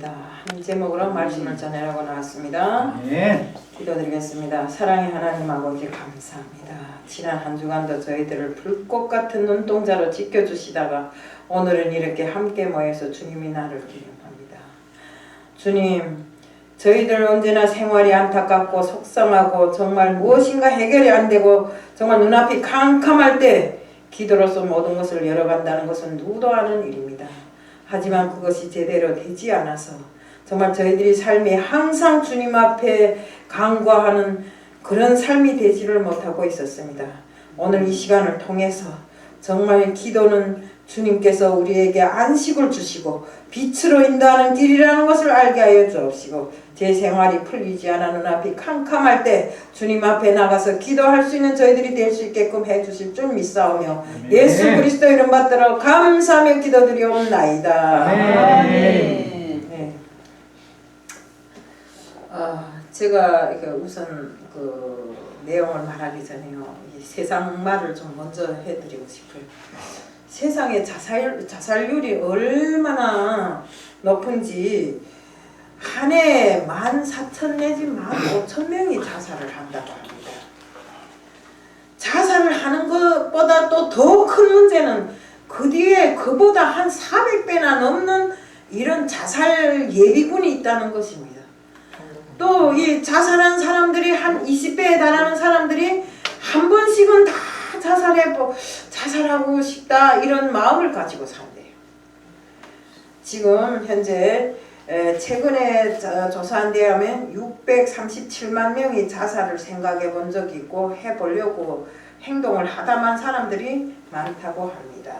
감사합니다. 하는 제목으로 말씀을 전하려고 나왔습니다. 네. 기도드리겠습니다. 사랑의 하나님 아버지 감사합니다. 지난 한 주간도 저희들을 불꽃 같은 눈동자로 지켜주시다가 오늘은 이렇게 함께 모여서 주님이 나를 기념합니다. 주님, 저희들 언제나 생활이 안타깝고 속상하고 정말 무엇인가 해결이 안 되고 정말 눈앞이 캄캄할 때 기도로서 모든 것을 열어간다는 것은 누구도 아는 일입니다. 하지만 그것이 제대로 되지 않아서 정말 저희들이 삶이 항상 주님 앞에 간구하는 그런 삶이 되지를 못하고 있었습니다. 오늘 이 시간을 통해서 정말 기도는 주님께서 우리에게 안식을 주시고 빛으로 인도하는 길이라는 것을 알게 하여 주옵시고 제 생활이 풀리지 않아 눈앞이 캄캄할 때 주님 앞에 나가서 기도할 수 있는 저희들이 될 수 있게끔 해주실 줄 믿사오며 예수 그리스도 이름 받들어 감사하며 기도드리옵나이다. 네. 제가 우선 그 내용을 말하기 전에요. 이 세상 말을 좀 먼저 해드리고 싶어요. 세상의 자살률이 얼마나 높은지 한 해에 14,000 내지 15,000명이 자살을 한다고 합니다. 자살을 하는 것보다 또 더 큰 문제는 그 뒤에 그보다 한 400배나 넘는 이런 자살 예비군이 있다는 것입니다. 또 이 자살한 사람들이 한 20배에 달하는 사람들이 한 번씩은 다 자살하고 싶다 이런 마음을 가지고 산대요. 지금 현재 최근에 조사한 데 하면 637만 명이 자살을 생각해 본 적이 있고 해보려고 행동을 하다만 사람들이 많다고 합니다.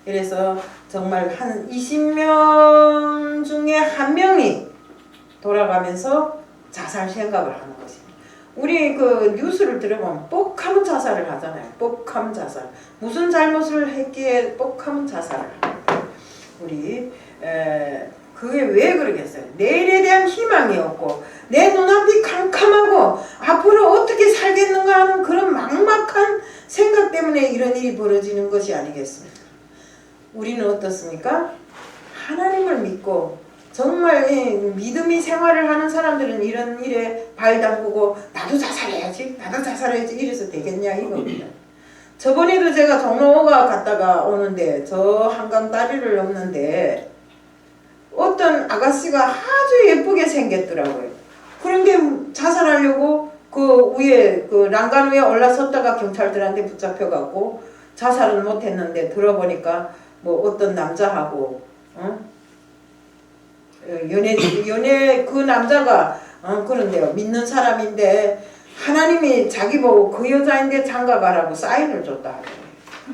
그래서 정말 한 20명 중에 한 명이 돌아가면서 자살 생각을 하는 것입니다. 우리 그 뉴스를 들어보면 뻑하면 자살을 하잖아요. 뻑하면 자살. 무슨 잘못을 했기에 뻑하면 자살을 합니다. 우리 그게 왜 그러겠어요? 내일에 대한 희망이 없고 내 눈앞이 캄캄하고 앞으로 어떻게 살겠는가 하는 그런 막막한 생각 때문에 이런 일이 벌어지는 것이 아니겠습니까? 우리는 어떻습니까? 하나님을 믿고 정말 믿음이 생활을 하는 사람들은 이런 일에 발 담그고 나도 자살해야지 이래서 되겠냐 이겁니다. 저번에도 제가 종로가 갔다가 오는데 저 한강 다리를 넘는데 어떤 아가씨가 아주 예쁘게 생겼더라고요. 그런데 자살하려고 그 위에 그欄 위에 올라섰다가 경찰들한테 붙잡혀갖고 자살은 못했는데 들어보니까 뭐 어떤 남자하고 연애 그 남자가 그런데요 믿는 사람인데 하나님이 자기 보고 그 여자인데 장가가라고 사인을 줬다.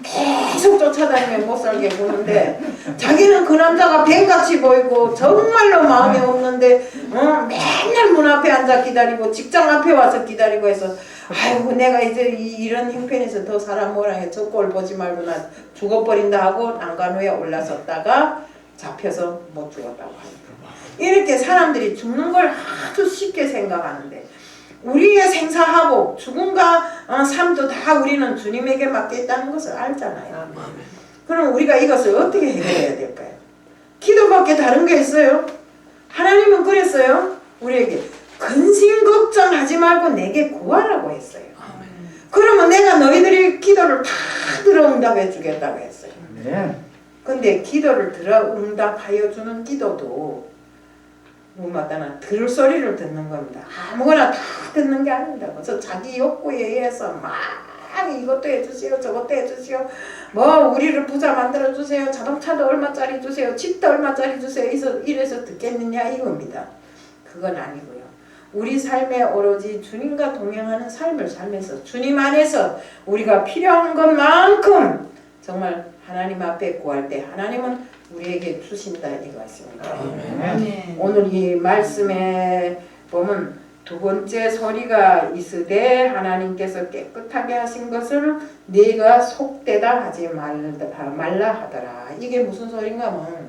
계속 쫓아다니면 못 살게 구는데 자기는 그 남자가 뱀같이 보이고 정말로 마음이 없는데 맨날 문 앞에 앉아 기다리고 직장 앞에 와서 기다리고 해서 아이고 내가 이제 이런 형편에서 더 사람 모양에 저 꼴 보지 말고 나 죽어버린다 하고 난간 위에 올라섰다가 잡혀서 못 죽었다고 합니다. 이렇게 사람들이 죽는 걸 아주 쉽게 생각하는데 우리의 생사하복, 죽음과 삶도 다 우리는 주님에게 맡겼다는 것을 알잖아요. 그럼 우리가 이것을 어떻게 해결해야 될까요? 기도밖에 다른 게 있어요? 하나님은 그랬어요. 우리에게 근심 걱정하지 말고 내게 구하라고 했어요. 그러면 내가 너희들이 기도를 다 들어 응답해 주겠다고 했어요. 근데 기도를 들어 응답하여 주는 기도도 뭐마다나 들을 소리를 듣는 겁니다. 아무거나 다 듣는 게 아닙니다. 그래서 자기 욕구에 의해서 막 이것도 해주세요 저것도 해주세요 뭐 우리를 부자 만들어 주세요 자동차도 얼마짜리 주세요 집도 얼마짜리 주세요 이래서 듣겠느냐 이겁니다. 그건 아니고요. 우리 삶에 오로지 주님과 동행하는 삶을 살면서 주님 안에서 우리가 필요한 것만큼 정말 하나님 앞에 구할 때 하나님은 우리에게 주신다 이것입니다. 오늘 이 말씀에 보면 두 번째 소리가 있으되 하나님께서 깨끗하게 하신 것을 네가 속되다 하지 말라 하더라. 이게 무슨 소린가 하면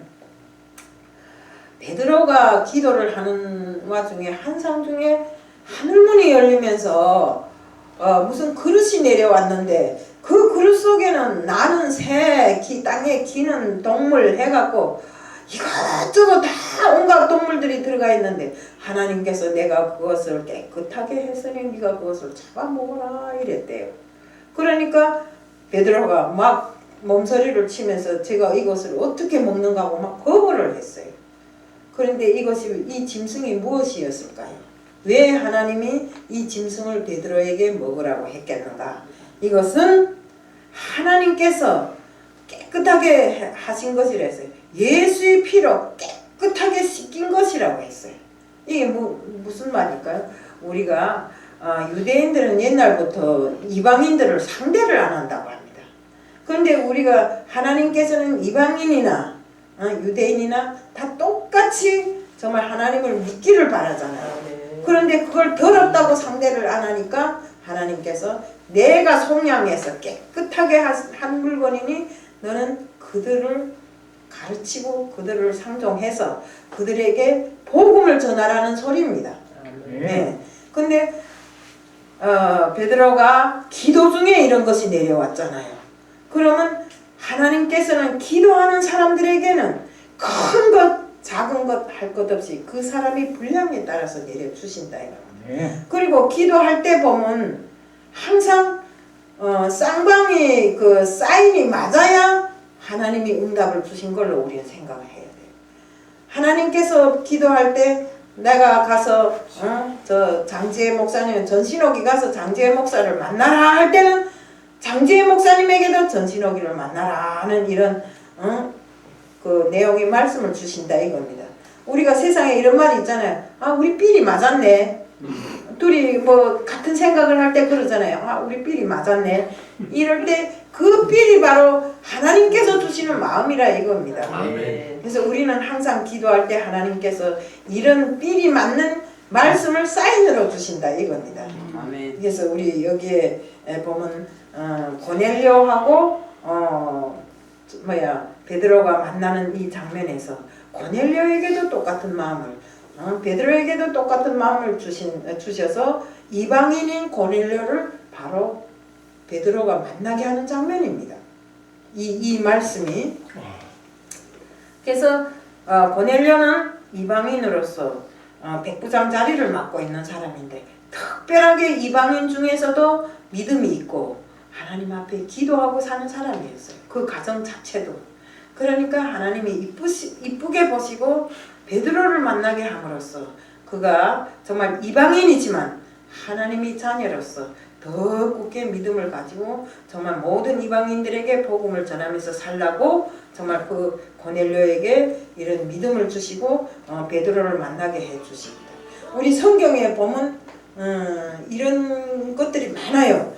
베드로가 기도를 하는 와중에 한상 중에 하늘문이 열리면서 무슨 그릇이 내려왔는데 그 그릇 속에는 나는 새, 땅에 기는 동물 해갖고 이것저것 다 온갖 들어가 있는데 하나님께서 내가 그것을 깨끗하게 했으니 네가 그것을 잡아먹어라 이랬대요. 그러니까 베드로가 막 몸서리를 치면서 제가 이것을 어떻게 먹는가 하고 막 거부를 했어요. 그런데 이 짐승이 무엇이었을까요? 왜 하나님이 이 짐승을 베드로에게 먹으라고 했겠는가? 이것은 하나님께서 깨끗하게 하신 것이라 했어요. 예수의 피로 깨끗하게 씻긴 것이라고 했어요. 이게 무슨 말일까요? 우리가 유대인들은 옛날부터 이방인들을 상대를 안 한다고 합니다. 그런데 우리가 하나님께서는 이방인이나 유대인이나 다 똑같이 정말 하나님을 믿기를 바라잖아요. 그런데 그걸 더럽다고 상대를 안 하니까 하나님께서 내가 속량해서 깨끗하게 한 물건이니 너는 그들을 가르치고 그들을 상종해서 그들에게 복음을 전하라는 소리입니다. 네. 근데 베드로가 기도 중에 이런 것이 내려왔잖아요. 그러면 하나님께서는 기도하는 사람들에게는 큰 것, 작은 것 할 것 없이 그 사람이 분량에 따라서 내려주신다 이겁니다. 그리고 기도할 때 보면 항상 쌍방이 그 사인이 맞아야 하나님이 응답을 주신 걸로 우리는 생각을 해야 돼요. 하나님께서 기도할 때 내가 가서 저 장지혜 목사님 전신호기 가서 장지혜 목사를 만나라 할 때는 장지혜 목사님에게도 전신호기를 만나라 하는 이런 그 내용의 말씀을 주신다 이겁니다. 우리가 세상에 이런 말이 있잖아요. 우리 삘이 맞았네. 둘이 뭐 같은 생각을 할 때 그러잖아요. 우리 삘이 맞았네. 이럴 때 그 삘이 바로 하나님께서 주시는 마음이라 이겁니다. 아멘. 그래서 우리는 항상 기도할 때 하나님께서 이런 삘이 맞는 말씀을 사인으로 주신다 이겁니다. 아멘. 그래서 우리 여기에 보면 고넬료하고 베드로가 만나는 이 장면에서 고넬료에게도 똑같은 마음을 베드로에게도 똑같은 마음을 주셔서 이방인인 고넬료를 바로 베드로가 만나게 하는 장면입니다. 이 말씀이. 그래서 고넬료는 이방인으로서 백부장 자리를 맡고 있는 사람인데 특별하게 이방인 중에서도 믿음이 있고 하나님 앞에 기도하고 사는 사람이었어요. 그 가정 자체도. 그러니까 하나님이 이쁘게 보시고 베드로를 만나게 함으로써 그가 정말 이방인이지만 하나님의 자녀로서 더 굳게 믿음을 가지고 정말 모든 이방인들에게 복음을 전하면서 살라고 정말 그 고넬료에게 이런 믿음을 주시고 베드로를 만나게 해주십니다. 우리 성경에 보면 이런 것들이 많아요.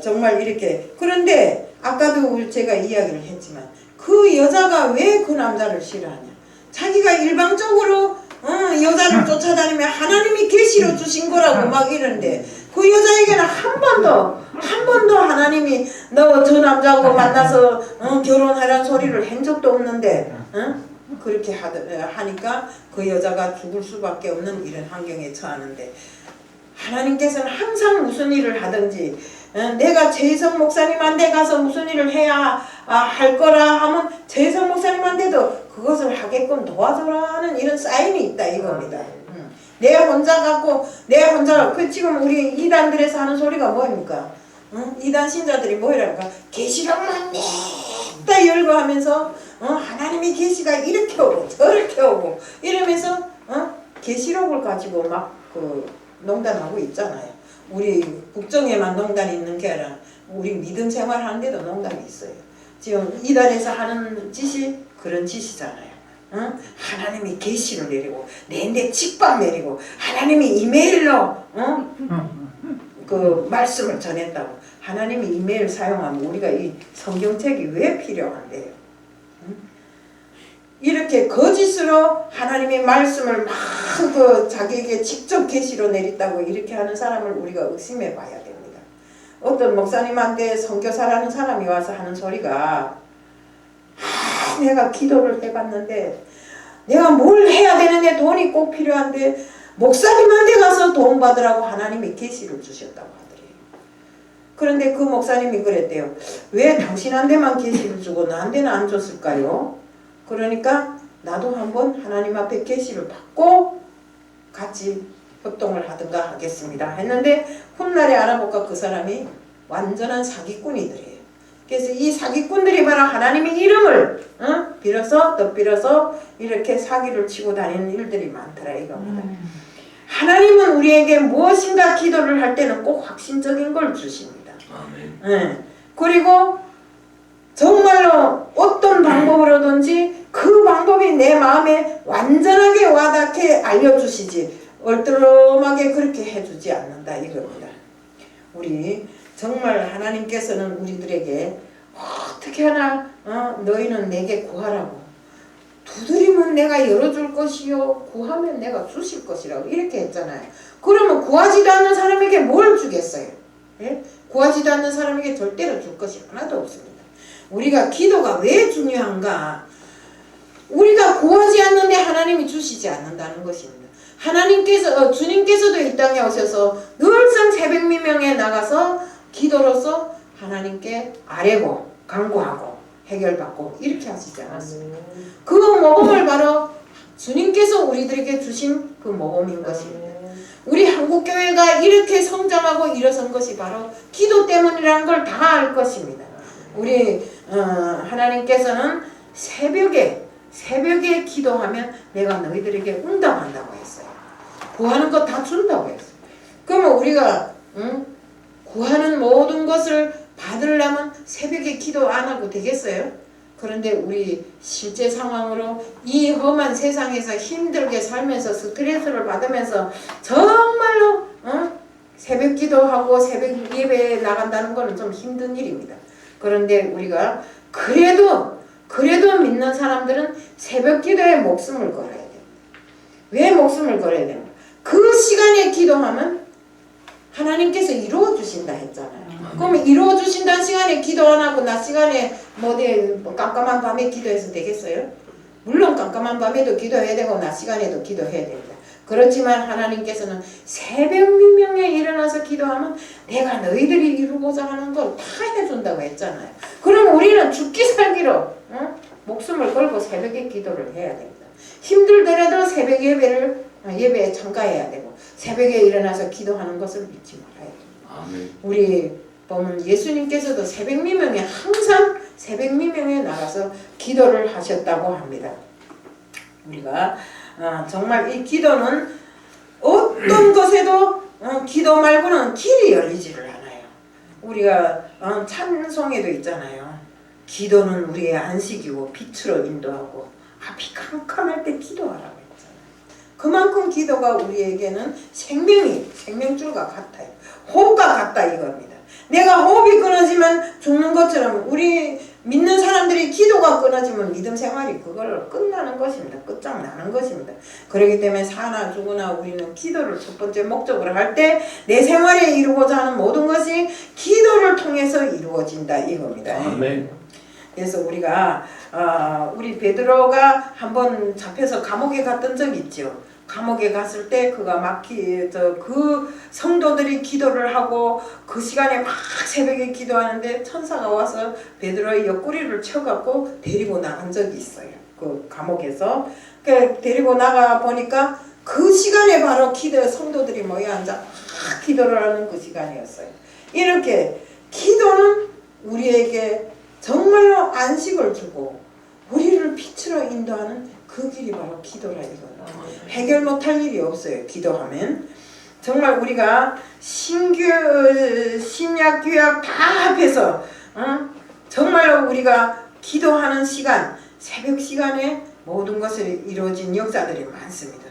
정말 이렇게. 그런데 아까도 제가 이야기를 했지만 그 여자가 왜 그 남자를 싫어하냐. 자기가 일방적으로 여자를 쫓아다니며 하나님이 계시로 주신 거라고 막 이러는데 그 여자에게는 한 번도 하나님이 너 저 남자하고 만나서 결혼하라는 소리를 한 적도 없는데 그렇게 하니까 그 여자가 죽을 수밖에 없는 이런 환경에 처하는데 하나님께서는 항상 무슨 일을 하든지 내가 재성 목사님한테 가서 무슨 일을 해야 할 거라 하면 재성 목사님한테도 그것을 하게끔 도와줘라 하는 이런 사인이 있다 이겁니다. 내 혼자 지금 우리 이단들에서 하는 소리가 뭐입니까? 이단 신자들이 뭐이랄까? 계시록만 냈다 열고 하면서 하나님의 계시가 이렇게 오고 저렇게 오고 이러면서 계시록을 가지고 막 농단하고 있잖아요. 우리 국정에만 농단이 있는 게 아니라 우리 믿음 생활하는데도 농단이 있어요. 지금 이단에서 하는 짓이 그런 짓이잖아요. 하나님이 계시를 내리고 내인데 직방 내리고 하나님이 이메일로 그 말씀을 전했다고. 하나님이 이메일 사용하면 우리가 이 성경책이 왜 필요한데요? 이렇게 거짓으로 하나님의 말씀을 막 자기에게 직접 계시로 내렸다고 이렇게 하는 사람을 우리가 의심해 봐야 됩니다. 어떤 목사님한테 선교사라는 사람이 와서 하는 소리가 내가 기도를 해봤는데 내가 뭘 해야 되는데 돈이 꼭 필요한데 목사님한테 가서 돈 받으라고 하나님이 계시를 주셨다고 하더래요. 그런데 그 목사님이 그랬대요. 왜 당신한테만 계시를 주고 나한테는 안 줬을까요? 그러니까 나도 한번 하나님 앞에 계시를 받고 같이 협동을 하든가 하겠습니다 했는데 훗날에 알아보니까 그 사람이 완전한 사기꾼이들이에요. 그래서 이 사기꾼들이 바로 하나님의 이름을 빌어서 덧빌어서 이렇게 사기를 치고 다니는 일들이 많더라 이겁니다. 하나님은 우리에게 무엇인가 기도를 할 때는 꼭 확신적인 걸 주십니다. 아멘. 그리고 정말로 어떤 방법으로든지 그 방법이 내 마음에 완전하게 와닿게 알려주시지 얼떨럼하게 그렇게 해주지 않는다 이겁니다. 우리 정말 하나님께서는 우리들에게 어떻게 하나 너희는 내게 구하라고 두드리면 내가 열어줄 것이요 구하면 내가 주실 것이라고 이렇게 했잖아요. 그러면 구하지도 않는 사람에게 뭘 주겠어요? 예? 구하지도 않는 사람에게 절대로 줄 것이 하나도 없습니다. 우리가 기도가 왜 중요한가? 우리가 구하지 않는데 하나님이 주시지 않는다는 것입니다. 주님께서도 이 땅에 오셔서 늘상 새벽 미명에 나가서 기도로서 하나님께 아뢰고 간구하고 해결받고 이렇게 하시지 않았습니다. 그 모범을 바로 주님께서 우리들에게 주신 그 모범인 것입니다. 우리 한국교회가 이렇게 성장하고 일어선 것이 바로 기도 때문이라는 걸 다 알 것입니다. 우리 하나님께서는 새벽에 기도하면 내가 너희들에게 응답한다고 했어요. 구하는 것 다 준다고 했어요. 그러면 우리가 구하는 모든 것을 받으려면 새벽에 기도 안 하고 되겠어요? 그런데 우리 실제 상황으로 이 험한 세상에서 힘들게 살면서 스트레스를 받으면서 정말로 새벽 기도하고 새벽 예배에 나간다는 것은 좀 힘든 일입니다. 그런데 우리가 그래도 믿는 사람들은 새벽 기도에 목숨을 걸어야 됩니다. 왜 목숨을 걸어야 됩니까? 그 시간에 기도하면 하나님께서 이루어 주신다 했잖아요. 그러면 이루어 주신다는 시간에 기도 안 하고 낮 시간에 깜깜한 밤에 기도해서 되겠어요? 물론 깜깜한 밤에도 기도해야 되고 낮 시간에도 기도해야 됩니다. 그렇지만 하나님께서는 새벽 미명에 일어나서 기도하면 내가 너희들이 이루고자 하는 걸 다 해준다고 했잖아요. 그럼 우리는 죽기 살기로 목숨을 걸고 새벽에 기도를 해야 됩니다. 힘들더라도 새벽 예배에 참가해야 되고 새벽에 일어나서 기도하는 것을 믿지 말아야 됩니다. 아멘. 우리 보면 예수님께서도 새벽 미명에 항상 새벽 미명에 나가서 기도를 하셨다고 합니다. 우리가 정말 이 기도는 어떤 것에도 기도 말고는 길이 열리지를 않아요. 우리가 찬송에도 있잖아요. 기도는 우리의 안식이고 빛으로 인도하고 앞이 캄캄할 때 기도하라고 했잖아요. 그만큼 기도가 우리에게는 생명줄과 같아요. 호흡과 같다 이겁니다. 내가 호흡이 끊어지면 죽는 것처럼 우리 믿는 사람들이 기도가 끊어지면 믿음 생활이 그걸로 끝나는 것입니다. 끝장나는 것입니다. 그렇기 때문에 사나 죽으나 우리는 기도를 첫 번째 목적으로 할 때 내 생활에 이루고자 하는 모든 것이 기도를 통해서 이루어진다 이겁니다. 아멘. 그래서 우리가 우리 베드로가 한번 잡혀서 감옥에 갔던 적이 있죠. 감옥에 갔을 때 그가 그 성도들이 기도를 하고 그 시간에 막 새벽에 기도하는데 천사가 와서 베드로의 옆구리를 쳐갖고 데리고 나간 적이 있어요. 그 감옥에서 데리고 나가 보니까 그 시간에 바로 성도들이 모여 앉아 막 기도를 하는 그 시간이었어요. 이렇게 기도는 우리에게 정말로 안식을 주고 우리를 빛으로 인도하는 그 길이 바로 기도라 이거예요. 해결 못할 일이 없어요. 기도하면 정말 우리가 신약 구약 다 합해서 정말로 우리가 기도하는 시간 새벽 시간에 모든 것이 이루어진 역사들이 많습니다.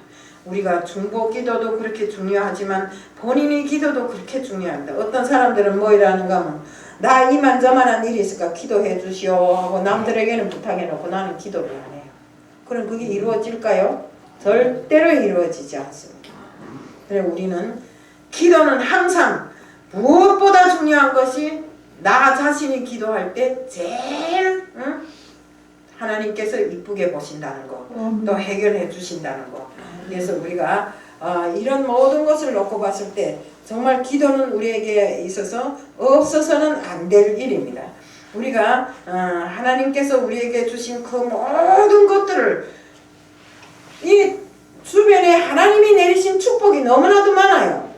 우리가 중보 기도도 그렇게 중요하지만 본인의 기도도 그렇게 중요합니다. 어떤 사람들은 뭐 이러는가 하면 나 이만저만한 일이 있을까 기도해 주시오 하고 남들에게는 부탁해놓고 나는 기도를 안 해요. 그럼 그게 이루어질까요? 절대로 이루어지지 않습니다. 그래서 우리는 기도는 항상 무엇보다 중요한 것이 나 자신이 기도할 때 제일 하나님께서 이쁘게 보신다는 거, 또 해결해 주신다는 거. 그래서 우리가 이런 모든 것을 놓고 봤을 때 정말 기도는 우리에게 있어서 없어서는 안 될 일입니다. 우리가 하나님께서 우리에게 주신 그 모든 것들을 이 주변에 하나님이 내리신 축복이 너무나도 많아요.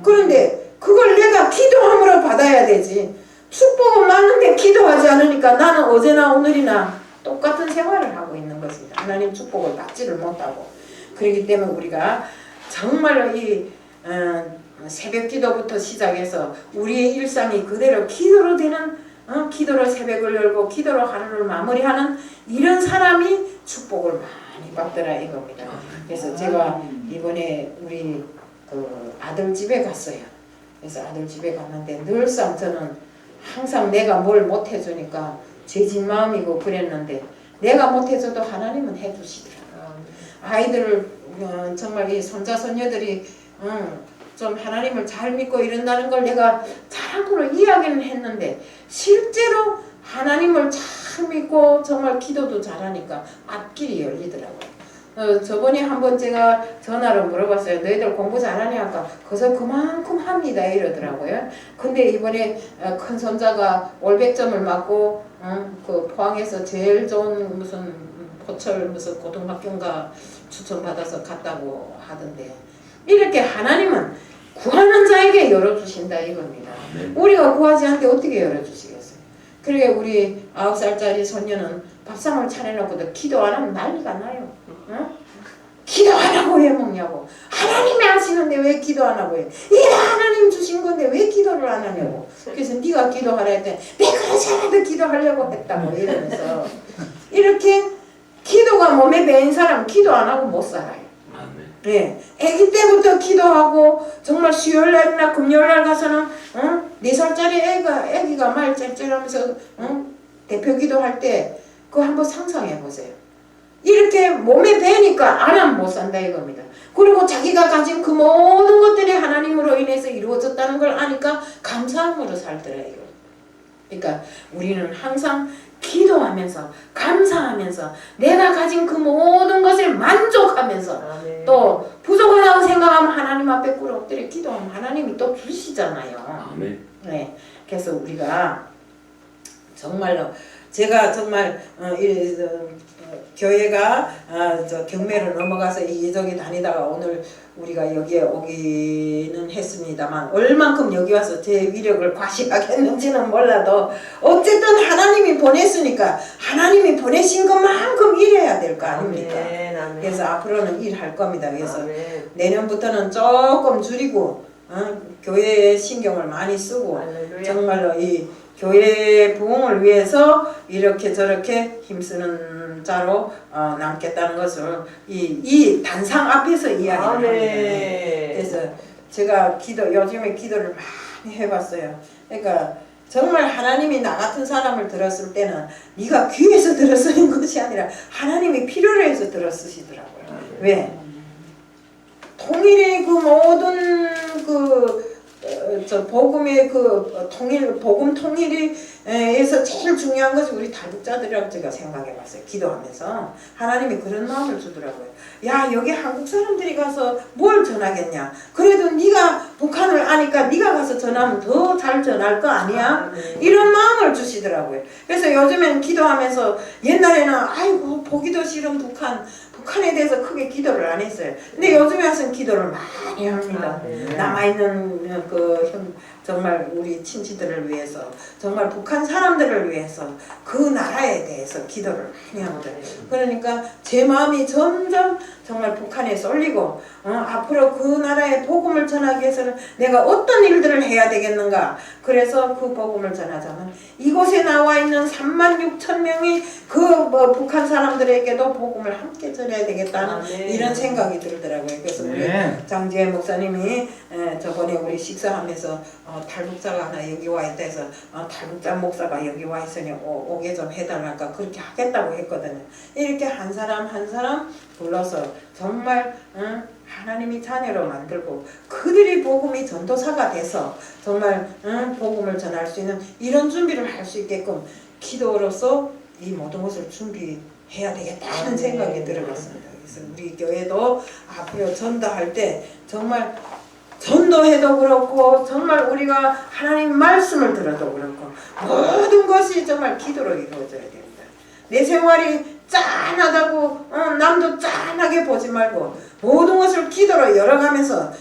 그런데 그걸 내가 기도함으로 받아야 되지. 축복은 많은데 기도하지 않으니까 나는 어제나 오늘이나 똑같은 생활을 하고 있는 것입니다. 하나님 축복을 받지를 못하고. 그렇기 때문에 우리가 정말로 이 새벽 기도부터 시작해서 우리의 일상이 그대로 기도로 되는 기도로 새벽을 열고 기도로 하루를 마무리하는 이런 사람이 축복을 많이 받더라 이겁니다. 그래서 제가 이번에 우리 그 아들 집에 갔어요. 그래서 아들 집에 갔는데 늘상 저는 항상 내가 뭘 못해주니까 죄진 마음이고 그랬는데 내가 못해줘도 하나님은 해주시더라고요. 아이들을 정말 이 손자 손녀들이 좀 하나님을 잘 믿고 이런다는 걸 내가 자랑으로 이야기는 했는데 실제로 하나님을 잘 믿고 정말 기도도 잘하니까 앞길이 열리더라고요. 저번에 한번 제가 전화로 물어봤어요. 너희들 공부 잘하냐니까 그래서 그만큼 합니다 이러더라고요. 근데 이번에 큰 손자가 월백점을 맞고 그 포항에서 제일 좋은 무슨 포철 무슨 고등학교인가 추천받아서 갔다고 하던데 이렇게 하나님은 구하는 자에게 열어주신다 이겁니다. 우리가 구하지 않는데 어떻게 열어주시겠어요? 그러게 우리 9살짜리 손녀는 밥상을 차려놓고도 기도 안 하면 난리가 나요. 기도 안 하고 왜 먹냐고. 하나님이 하시는데 왜 기도 안 하고 해. 이게 하나님 주신 건데 왜 기도를 안 하냐고. 그래서 네가 기도하라 했더니 왜 그러지 않아도 기도하려고 했다고 이러면서 이렇게 기도가 몸에 배인 사람 기도 안 하고 못 살아요. 예, 아기 때부터 기도하고 정말 수요일날이나 금요일날 가서는 4살짜리 애기가 말 짤짤하면서 대표 기도할 때 그거 한번 상상해 보세요. 이렇게 몸에 배니까 안 하면 못 산다 이겁니다. 그리고 자기가 가진 그 모든 것들이 하나님으로 인해서 이루어졌다는 걸 아니까 감사함으로 살더라 이거. 그러니까 우리는 항상 기도하면서 감사하면서 내가 가진 그 모든 것을 만족하면서 또 부족하다고 생각하면 하나님 앞에 꿇어 엎드려 기도하면 하나님이 또 주시잖아요. 네, 그래서 우리가 정말로 제가 정말 교회가 저 경매로 넘어가서 이기저기 다니다가 오늘 우리가 여기에 오기는 했습니다만 얼만큼 여기 와서 제 위력을 과시하겠는지는 몰라도 어쨌든 하나님이 보냈으니까 하나님이 보내신 것만큼 일해야 될 거 아닙니까? 그래서 앞으로는 일할 겁니다. 그래서 내년부터는 조금 줄이고 교회에 신경을 많이 쓰고 정말로 이 교회 부흥을 위해서 이렇게 저렇게 힘쓰는 자로 남겠다는 것을 이 단상 앞에서 이야기를 합니다. 그래서 제가 요즘에 기도를 많이 해봤어요. 그러니까 정말 하나님이 나 같은 사람을 들었을 때는 네가 귀에서 들었으는 것이 아니라 하나님이 필요로 해서 들었으시더라고요. 왜? 통일의 그 모든 저 복음의 그 복음 통일에서 제일 중요한 것이 우리 탈북자들이라고 제가 생각해봤어요. 기도하면서 하나님이 그런 마음을 주더라고요. 야 여기 한국 사람들이 가서 뭘 전하겠냐. 그래도 네가 북한을 아니까 네가 가서 전하면 더 잘 전할 거 아니야. 이런 마음을 주시더라고요. 그래서 요즘엔 기도하면서 옛날에는 아이고 보기도 싫은 북한에 대해서 크게 기도를 안 했어요. 근데 요즘에 와서는 기도를 많이 합니다. 남아있는 정말 우리 친지들을 위해서 정말 북한 사람들을 위해서 그 나라에 대해서 기도를 많이 하거든요. 그러니까 제 마음이 점점 정말 북한에 쏠리고 앞으로 그 나라에 복음을 전하기 위해서는 내가 어떤 일들을 해야 되겠는가. 그래서 그 복음을 전하자면 이곳에 나와 있는 36,000명이 북한 사람들에게도 복음을 함께 전해야 되겠다는 이런 생각이 들더라고요. 그래서 우리 장지혜 목사님이 저번에 우리 식사하면서 탈북자가 하나 여기 와 있다 해서 탈북자 목사가 여기 와 있으니 오게 좀 해달랄까 그렇게 하겠다고 했거든요. 이렇게 한 사람 한 사람 불러서 정말 하나님이 자녀로 만들고 그들이 복음이 전도사가 돼서 정말 복음을 전할 수 있는 이런 준비를 할 수 있게끔 기도로서 이 모든 것을 준비해야 되겠다는 생각이 들어봤습니다. 그래서 우리 교회도 앞으로 전도할 때 정말 전도해도 그렇고 정말 우리가 하나님 말씀을 들어도 그렇고 모든 것이 정말 기도로 이루어져야 됩니다. 내 생활이 짠하다고 남도 짠하게 보지 말고 모든 것을 기도로 열어가면서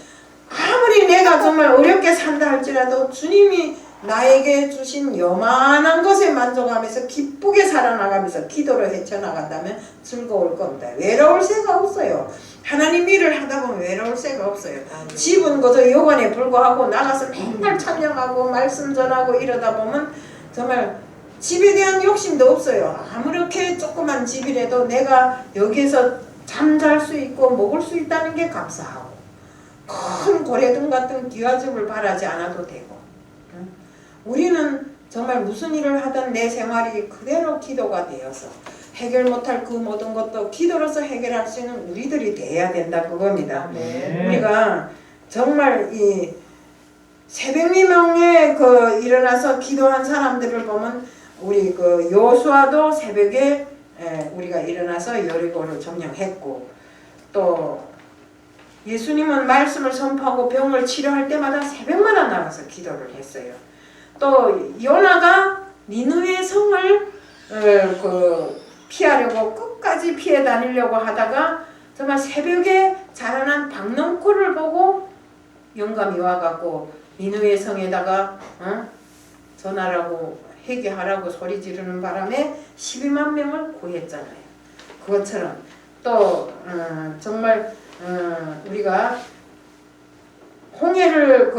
아무리 내가 정말 어렵게 산다 할지라도 주님이 나에게 주신 요만한 것에 만족하면서 기쁘게 살아나가면서 기도를 헤쳐나간다면 즐거울 겁니다. 외로울 새가 없어요. 하나님 일을 하다 보면 외로울 새가 없어요. 집은 그저 요관에 불과하고 나가서 맨날 찬양하고 말씀 전하고 이러다 보면 정말 집에 대한 욕심도 없어요. 아무렇게 조그만 집이라도 내가 여기에서 잠잘 수 있고 먹을 수 있다는 게 감사하고, 큰 고래등 같은 귀화집을 바라지 않아도 되고, 우리는 정말 무슨 일을 하든 내 생활이 그대로 기도가 되어서 해결 못할 그 모든 것도 기도로서 해결할 수 있는 우리들이 돼야 된다 그겁니다. 우리가 정말 이 새벽미명에 일어나서 기도한 사람들을 보면 우리 여호수아도 새벽에 우리가 일어나서 여리고를 점령했고, 또 예수님은 말씀을 선포하고 병을 치료할 때마다 새벽마다 나가서 기도를 했어요. 또 요나가 니느웨 성을 피하려고 끝까지 피해 다니려고 하다가 정말 새벽에 자라난 박넝쿨을 보고 영감이 와갖고 니느웨 성에다가 전하라고 회개하라고 소리 지르는 바람에 12만 명을 구했잖아요. 그것처럼 또 정말 우리가 홍해를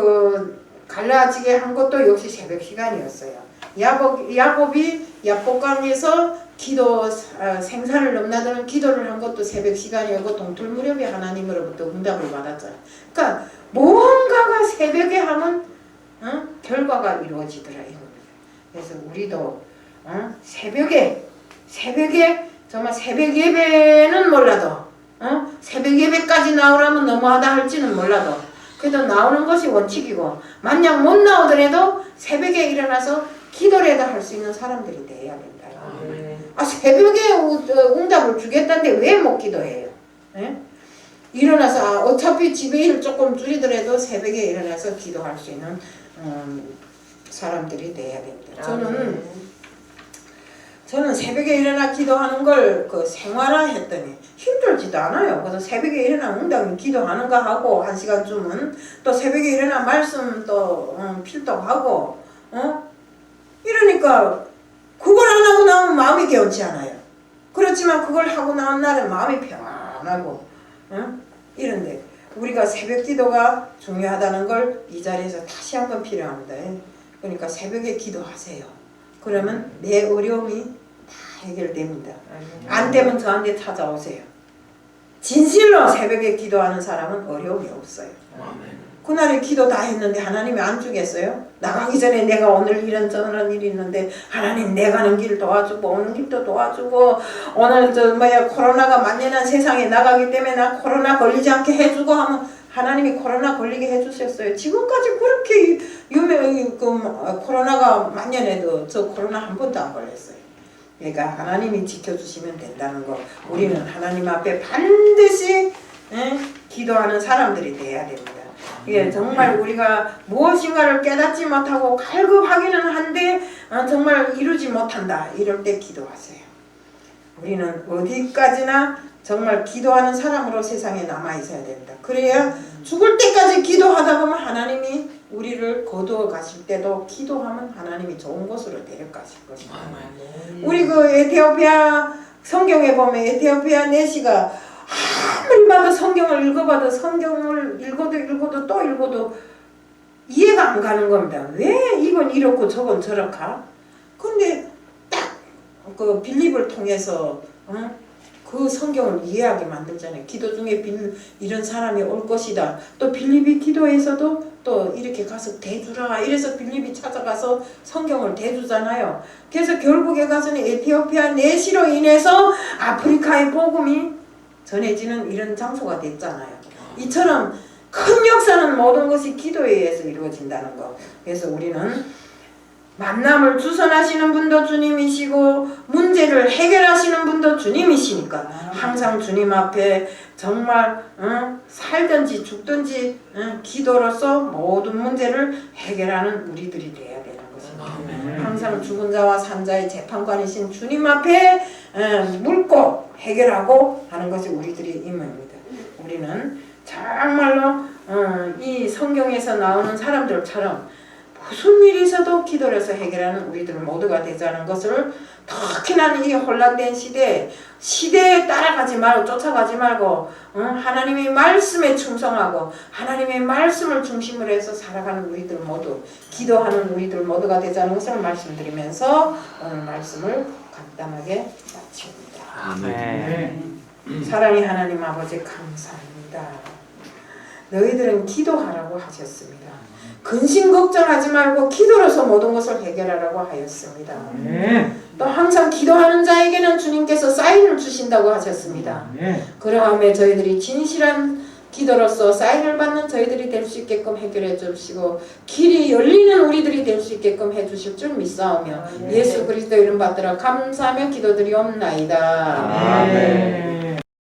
갈라지게 한 것도 역시 새벽 시간이었어요. 야곱이 야복강에서 기도 생사를 넘나드는 기도를 한 것도 새벽 시간이었고 동틀 무렵에 하나님으로부터 응답을 받았잖아요. 그러니까 뭔가가 새벽에 하면 결과가 이루어지더라 이겁니다. 그래서 우리도 새벽에 정말 새벽 예배는 몰라도 새벽 예배까지 나오라면 너무하다 할지는 몰라도 그래도 나오는 것이 원칙이고, 만약 못 나오더라도 새벽에 일어나서 기도라도 할 수 있는 사람들이 돼야 된다. 새벽에 응답을 주겠다는데 왜 못 기도해요? 예? 일어나서 어차피 집에 일 조금 줄이더라도 새벽에 일어나서 기도할 수 있는 사람들이 돼야 됩니다. 저는 새벽에 일어나 기도하는 걸 생활화했더니 힘들지도 않아요. 그래서 새벽에 일어나 응답 기도하는가 하고 1시간쯤은 또 새벽에 일어나 말씀 또 필독하고 이러니까 그걸 안 하고 나면 마음이 개운치 않아요. 그렇지만 그걸 하고 나온 날은 마음이 평안하고 이런데 우리가 새벽 기도가 중요하다는 걸 이 자리에서 다시 한번 필요합니다. 그러니까 새벽에 기도하세요. 그러면 내 어려움이 다 해결됩니다. 안 되면 저한테 찾아오세요. 진실로 새벽에 기도하는 사람은 어려움이 없어요. 그날에 기도 다 했는데 하나님이 안 주겠어요? 나가기 전에 내가 오늘 이런 일이 있는데 하나님 내 가는 길 도와주고 오는 길도 도와주고 오늘 코로나가 만연한 세상에 나가기 때문에 나 코로나 걸리지 않게 해주고 하면 하나님이 코로나 걸리게 해주셨어요. 지금까지 그렇게 코로나가 만연해도 저 코로나 한 번도 안 걸렸어요. 그러니까 하나님이 지켜주시면 된다는 거, 우리는 하나님 앞에 반드시 기도하는 사람들이 돼야 됩니다. 예, 정말 우리가 무엇인가를 깨닫지 못하고 갈급하기는 한데 정말 이루지 못한다 이럴 때 기도하세요. 우리는 어디까지나 정말 기도하는 사람으로 세상에 남아 있어야 됩니다. 그래야 죽을 때까지 기도하다 보면 하나님이 우리를 거두어 가실 때도 기도하면 하나님이 좋은 곳으로 데려가실 것입니다. 우리 에티오피아 성경에 보면 에티오피아 내시가 아무리 봐도 성경을 읽어봐도 성경을 읽어도 또 읽어도 이해가 안 가는 겁니다. 왜 이건 이렇고 저건 저렇까? 근데 딱 빌립을 통해서 그 성경을 이해하게 만들잖아요. 기도 중에 이런 사람이 올 것이다. 또 빌립이 기도에서도 또 이렇게 가서 대주라. 이래서 빌립이 찾아가서 성경을 대주잖아요. 그래서 결국에 가서는 에티오피아 내시로 인해서 아프리카의 복음이 전해지는 이런 장소가 됐잖아요. 이처럼 큰 역사는 모든 것이 기도에 의해서 이루어진다는 거. 그래서 우리는 만남을 주선하시는 분도 주님이시고 문제를 해결하시는 분도 주님이시니까 항상 주님 앞에 정말 살든지 죽든지 기도로서 모든 문제를 해결하는 우리들이 돼야 되는 것입니다. 항상 죽은 자와 산 자의 재판관이신 주님 앞에 묻고 해결하고 하는 것이 우리들의 임무입니다. 우리는 정말로 이 성경에서 나오는 사람들처럼 무슨 일이 있어도 기도를 해서 해결하는 우리들 모두가 되자는 것을, 특히나 이 혼란된 시대에 따라가지 말고 쫓아가지 말고 하나님의 말씀에 충성하고 하나님의 말씀을 중심으로 해서 살아가는 우리들 모두, 기도하는 우리들 모두가 되자는 것을 말씀드리면서 오늘 말씀을 간단하게 마칩니다. 아멘. 사랑의 하나님 아버지 감사합니다. 너희들은 기도하라고 하셨습니다. 근심 걱정하지 말고 기도로서 모든 것을 해결하라고 하였습니다. 또 항상 기도하는 자에게는 주님께서 사인을 주신다고 하셨습니다. 그러함에 저희들이 진실한 기도로서 사인을 받는 저희들이 될 수 있게끔 해결해 주시고 길이 열리는 우리들이 될 수 있게끔 해주실 줄 믿사오며 예수 그리스도 이름 받들어 감사하며 기도드리옵나이다. 아멘.